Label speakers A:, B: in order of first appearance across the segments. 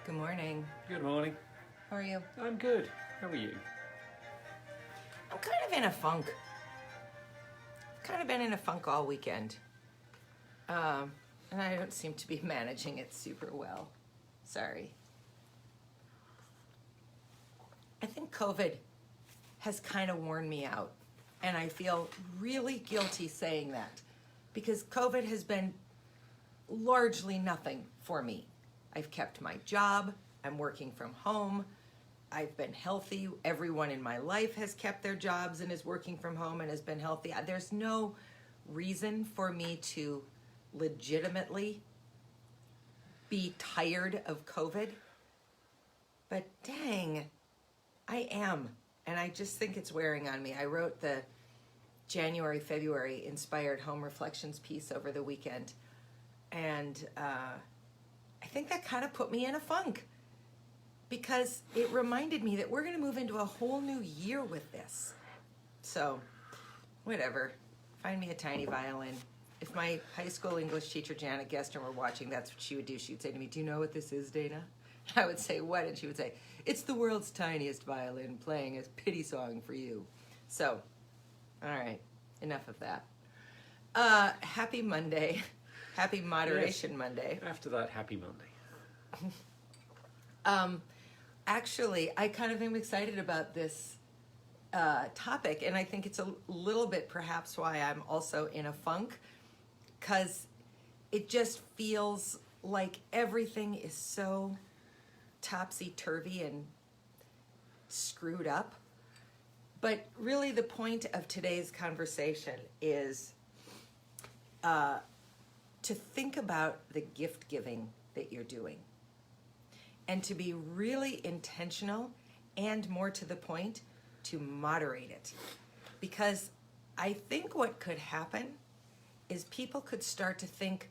A: Good morning.
B: Good morning.
A: How are you?
B: I'm good. How are you?
A: I'm kind of in a funk. Kind of been in a funk all weekend. And I don't seem to be managing it super well. Sorry. I think COVID has kind of worn me out. And I feel really guilty saying that because COVID has been largely nothing for me. I've kept my job. I'm working from home. I've been healthy. Everyone in my life has kept their jobs and is working from home and has been healthy. There's no reason for me to legitimately be tired of COVID. But dang, I am. And I just think it's wearing on me. I wrote the January, February inspired home reflections piece over the weekend. And I think that kind of put me in a funk because it reminded me that we're going to move into a whole new year with this. So, whatever. Find me a tiny violin. If my high school English teacher, Janet Gester, were watching, that's what she would do. She would say to me, "Do you know what this is, Dana?" I would say, "What?" And she would say, "It's the world's tiniest violin playing a pity song for you." So, all right. Enough of that. Happy Monday. Happy Moderation Monday.
B: After that, happy Monday.
A: Actually, I kind of am excited about this topic, and I think it's a little bit perhaps why I'm also in a funk, because it just feels like everything is so topsy-turvy and screwed up. But really the point of today's conversation is to think about the gift giving that you're doing and to be really intentional and, more to the point, to moderate it. Because I think what could happen is people could start to think,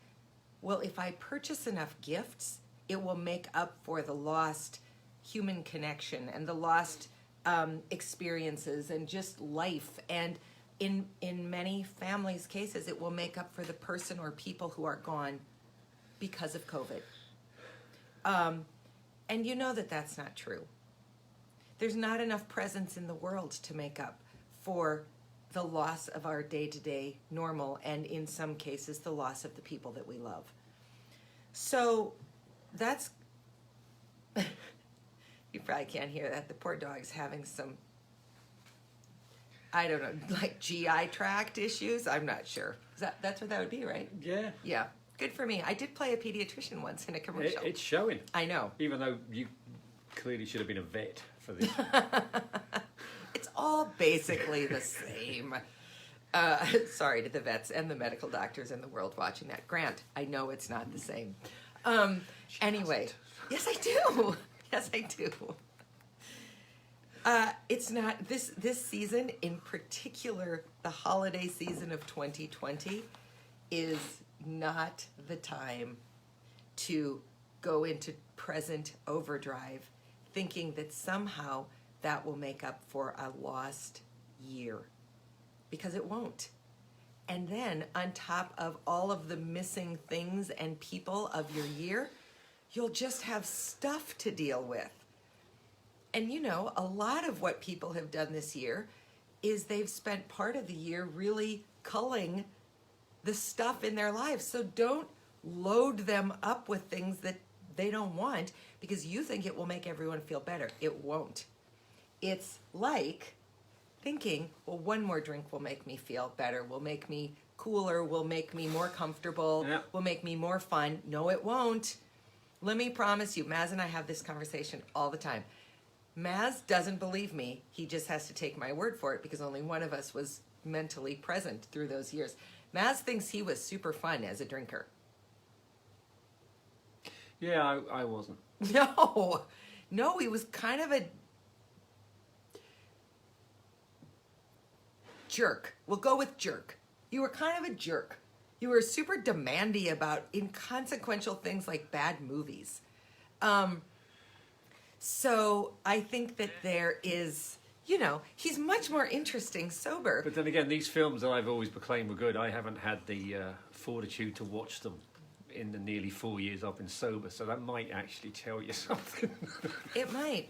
A: well, if I purchase enough gifts, it will make up for the lost human connection and the lost experiences and just life. And in many families' cases, it will make up for the person or people who are gone because of COVID. And you know that that's not true. There's not enough presence in the world to make up for the loss of our day-to-day normal, and in some cases, the loss of the people that we love. So that's, you probably can't hear that. The poor dog's having some, I don't know, like GI tract issues. I'm not sure. That's what that would be, right?
B: Yeah.
A: Yeah. Good for me. I did play a pediatrician once in a commercial.
B: It's showing.
A: I know.
B: Even though you clearly should have been a vet for this.
A: It's all basically the same. Sorry to the vets and the medical doctors in the world watching that. Grant, I know it's not the same. Anyway, yes, I do. Yes, I do. It's not, this season, in particular, the holiday season of 2020, is not the time to go into present overdrive thinking that somehow that will make up for a lost year, because it won't. And then on top of all of the missing things and people of your year, you'll just have stuff to deal with. And you know, a lot of what people have done this year is they've spent part of the year really culling the stuff in their lives. So don't load them up with things that they don't want because you think it will make everyone feel better. It won't. It's like thinking, well, one more drink will make me feel better, will make me cooler, will make me more comfortable, will make me more fun. No, it won't. Let me promise you, Maz and I have this conversation all the time. Maz doesn't believe me. He just has to take my word for it because only one of us was mentally present through those years. Maz thinks he was super fun as a drinker.
B: Yeah, I wasn't.
A: No, he was kind of a jerk. We'll go with jerk. You were kind of a jerk. You were super demanding about inconsequential things like bad movies. So I think that there is, you know, he's much more interesting sober.
B: But then again, these films that I've always proclaimed were good, I haven't had the fortitude to watch them in the nearly 4 years I've been sober, so that might actually tell you something.
A: It might.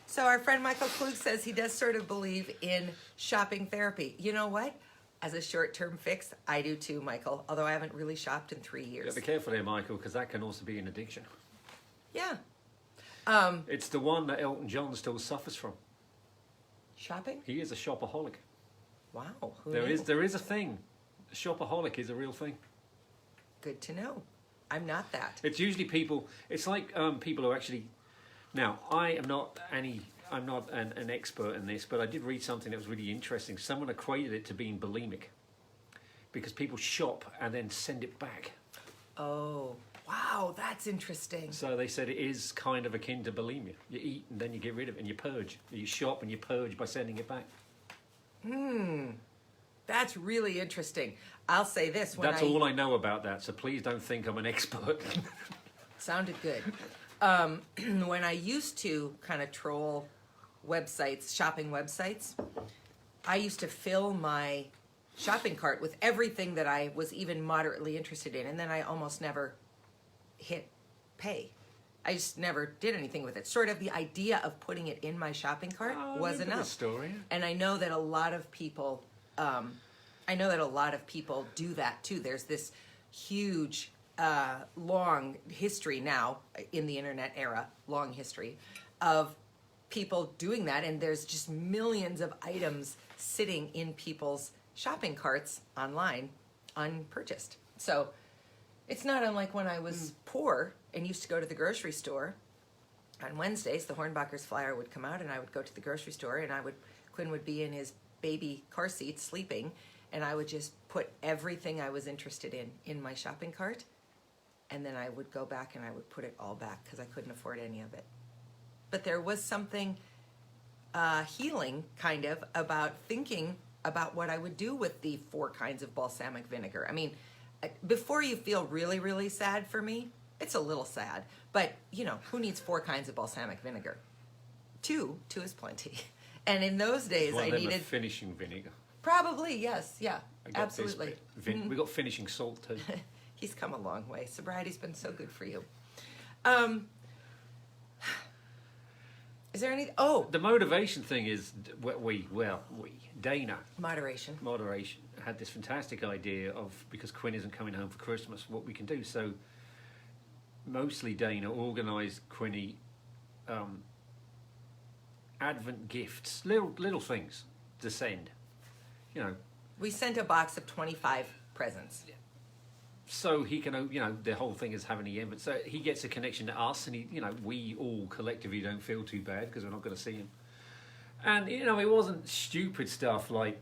A: So our friend Michael Klug says he does sort of believe in shopping therapy. You know what? As a short-term fix, I do too, Michael, although I haven't really shopped in 3 years.
B: Yeah, be careful there, Michael, because that can also be an addiction.
A: Yeah.
B: It's the one that Elton John still suffers from.
A: Shopping?
B: He is a shopaholic.
A: Wow. Who
B: There
A: knew?
B: is a thing. A shopaholic is a real thing.
A: Good to know. I'm not that.
B: It's usually people. It's like people who actually. Now, I'm not an expert in this, but I did read something that was really interesting. Someone equated it to being bulimic, because people shop and then send it back.
A: Oh, wow, that's interesting.
B: So they said it is kind of akin to bulimia. You eat and then you get rid of it and you purge. You shop and you purge by sending it back.
A: That's really interesting. I'll say this.
B: That's all I know about that, so please don't think I'm an expert.
A: Sounded good. When I used to kind of troll websites, shopping websites, I used to fill my shopping cart with everything that I was even moderately interested in, and then I almost never hit pay. I just never did anything with it. Sort of the idea of putting it in my shopping cart was enough.
B: Story.
A: And I know that a lot of people, do that too. There's this huge, long history now in the internet era, long history of people doing that, and there's just millions of items sitting in people's shopping carts online, unpurchased. So it's not unlike when I was poor and used to go to the grocery store. On Wednesdays, the Hornbachers flyer would come out, and I would go to the grocery store, and Quinn would be in his baby car seat sleeping, and I would just put everything I was interested in my shopping cart, and then I would go back and I would put it all back because I couldn't afford any of it. But there was something healing, kind of, about thinking about what I would do with the 4 kinds of balsamic vinegar. I mean, before you feel really, really sad for me, it's a little sad, but who needs 4 kinds of balsamic vinegar? 2 is plenty. And in those days,
B: One
A: I
B: of them
A: needed
B: are finishing vinegar.
A: probably yes, yeah,
B: I got this
A: absolutely.
B: bit. We got finishing salt too.
A: He's come a long way. Sobriety's been so good for you. Is there any? Oh,
B: The motivation thing is Dana,
A: moderation.
B: moderation, had this fantastic idea of, because Quinn isn't coming home for Christmas, what we can do. So mostly Dana organised Quinny Advent gifts, little things to send.
A: We sent a box of 25 presents.
B: So he can, the whole thing is having the but so he gets a connection to us, and we all collectively don't feel too bad because we're not going to see him. And it wasn't stupid stuff like,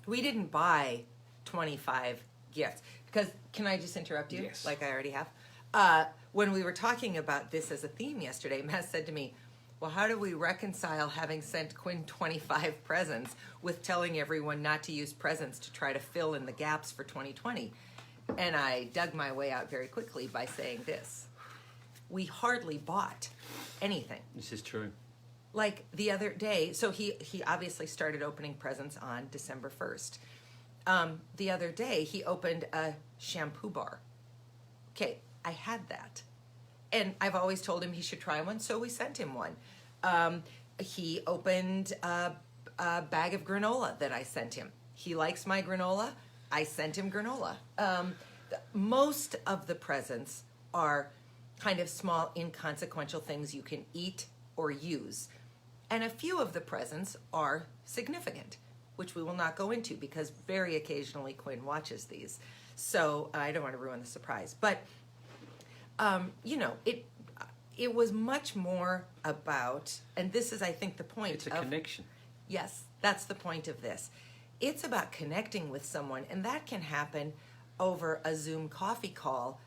A: We didn't buy 25 gifts because, can I just interrupt you?
B: Yes.
A: Like I already have. When we were talking about this as a theme yesterday, Matt said to me, well, how do we reconcile having sent Quinn 25 presents with telling everyone not to use presents to try to fill in the gaps for 2020? And I dug my way out very quickly by saying this. We hardly bought anything.
B: this is true.
A: Like the other day, so he obviously started opening presents on December 1st. The other day, he opened a shampoo bar. Okay, I had that. And I've always told him he should try one, so we sent him one. He opened a bag of granola that I sent him. He likes my granola. I sent him granola. Most of the presents are kind of small, inconsequential things you can eat or use. And a few of the presents are significant, which we will not go into because very occasionally Quinn watches these. So I don't want to ruin the surprise. But, it was much more about, and this is, I think, the point.
B: It's a connection.
A: Yes, that's the point of this. It's about connecting with someone, and that can happen over a Zoom coffee call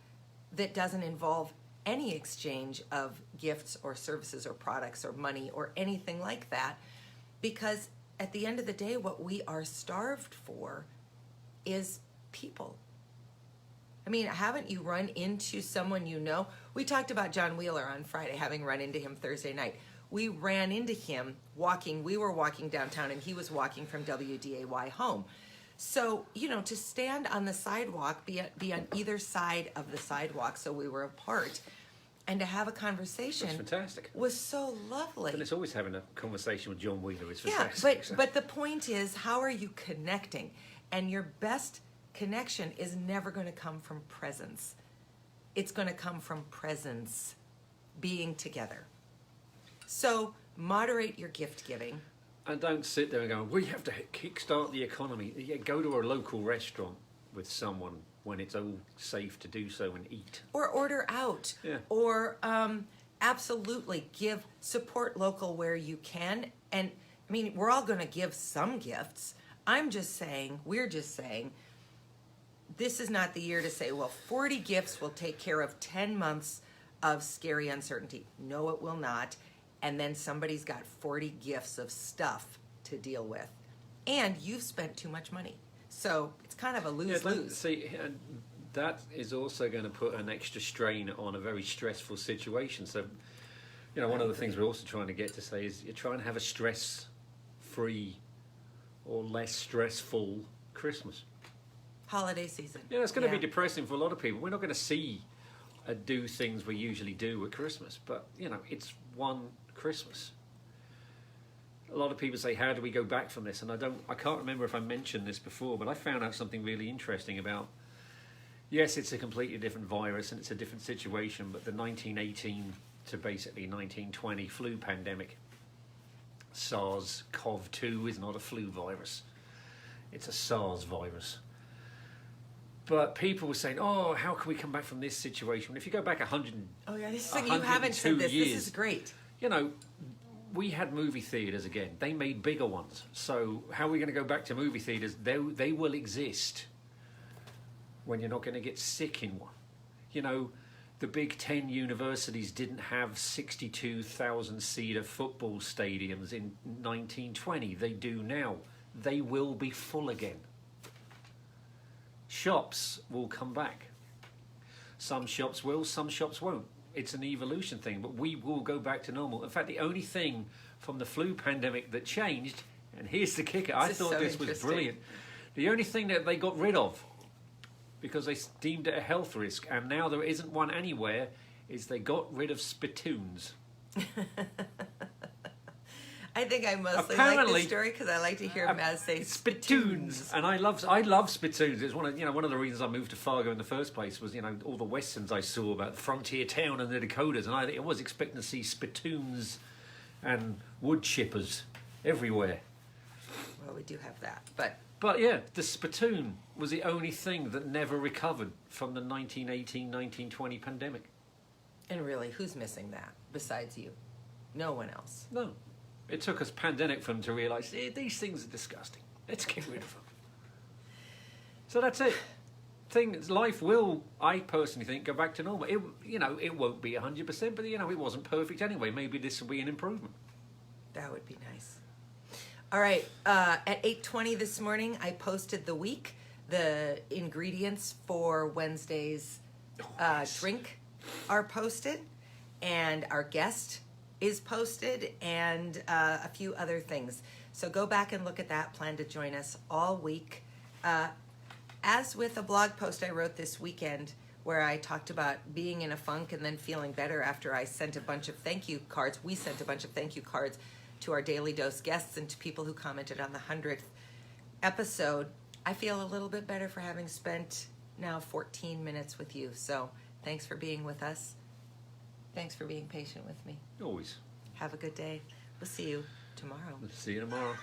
A: that doesn't involve any exchange of gifts or services or products or money or anything like that, because at the end of the day, what we are starved for is people. I mean, haven't you run into someone you know? We talked about John Wheeler on Friday, having run into him Thursday night. We ran into him walking. We were walking downtown, and he was walking from WDAY home. So, to stand on the sidewalk, be on either side of the sidewalk, so we were apart, and to have a conversation
B: That's fantastic.
A: was so lovely.
B: And it's always having a conversation with John Wheeler. It's
A: Yeah,
B: fantastic.
A: but the point is, how are you connecting? And your best connection is never going to come from presence. It's going to come from presence, being together. So moderate your gift giving.
B: And don't sit there and go, we have to kickstart the economy. Yeah, go to a local restaurant with someone when it's all safe to do so and eat.
A: Or order out.
B: Yeah.
A: Or absolutely support local where you can. And I mean, we're all going to give some gifts. We're just saying, this is not the year to say, well, 40 gifts will take care of 10 months of scary uncertainty. No, it will not. And then somebody's got 40 gifts of stuff to deal with. And you've spent too much money. So it's kind of a lose-lose.
B: See, and that is also going to put an extra strain on a very stressful situation. So, one of the things we're also trying to get to say is you're trying to have a stress-free or less stressful Christmas.
A: Holiday season.
B: Yeah, it's going to be depressing for a lot of people. We're not going to see do things we usually do at Christmas, but it's one Christmas. A lot of people say, how do we go back from this? And I can't remember if I mentioned this before, but I found out something really interesting about, yes, it's a completely different virus and it's a different situation, but the 1918 to basically 1920 flu pandemic, SARS-CoV-2 is not a flu virus, it's a SARS virus. But people were saying, oh, how can we come back from this situation? If you go back 100
A: Oh, yeah, you haven't said this.
B: years,
A: this is great.
B: We had movie theatres again. They made bigger ones. So how are we going to go back to movie theatres? They will exist when you're not going to get sick in one. The Big Ten universities didn't have 62,000-seater football stadiums in 1920. They do now. They will be full again. Shops will come back. Some shops will, some shops won't. It's an evolution thing, but we will go back to normal. In fact, the only thing from the flu pandemic that changed, and here's the kicker, I thought this was brilliant. The only thing that they got rid of, because they deemed it a health risk, and now there isn't one anywhere, is they got rid of spittoons.
A: I think I mostly
B: Apparently,
A: like this story because I like to hear Maz say
B: spittoons, and I love spittoons. It's one of the reasons I moved to Fargo in the first place was all the westerns I saw about the frontier town and the Dakotas, and I was expecting to see spittoons and wood chippers everywhere.
A: Well, we do have that,
B: But yeah, the spittoon was the only thing that never recovered from the 1918-1920 pandemic.
A: And really, who's missing that besides you? No one else.
B: No. It took us pandemic for them to realise these things are disgusting. Let's get rid of them. So that's it. Life will, I personally think, go back to normal. It won't be 100%, but it wasn't perfect anyway. Maybe this will be an improvement.
A: That would be nice. All right, at 8:20 this morning, I posted the week. The ingredients for Wednesday's drink are posted, and our guest is posted, and a few other things. So go back and look at that. Plan to join us all week. As with a blog post I wrote this weekend where I talked about being in a funk and then feeling better after I sent a bunch of thank you cards. We sent a bunch of thank you cards to our Daily Dose guests and to people who commented on the 100th episode. I feel a little bit better for having spent now 14 minutes with you. So thanks for being with us. Thanks for being patient with me.
B: Always.
A: Have a good day. We'll see you tomorrow.
B: See you tomorrow.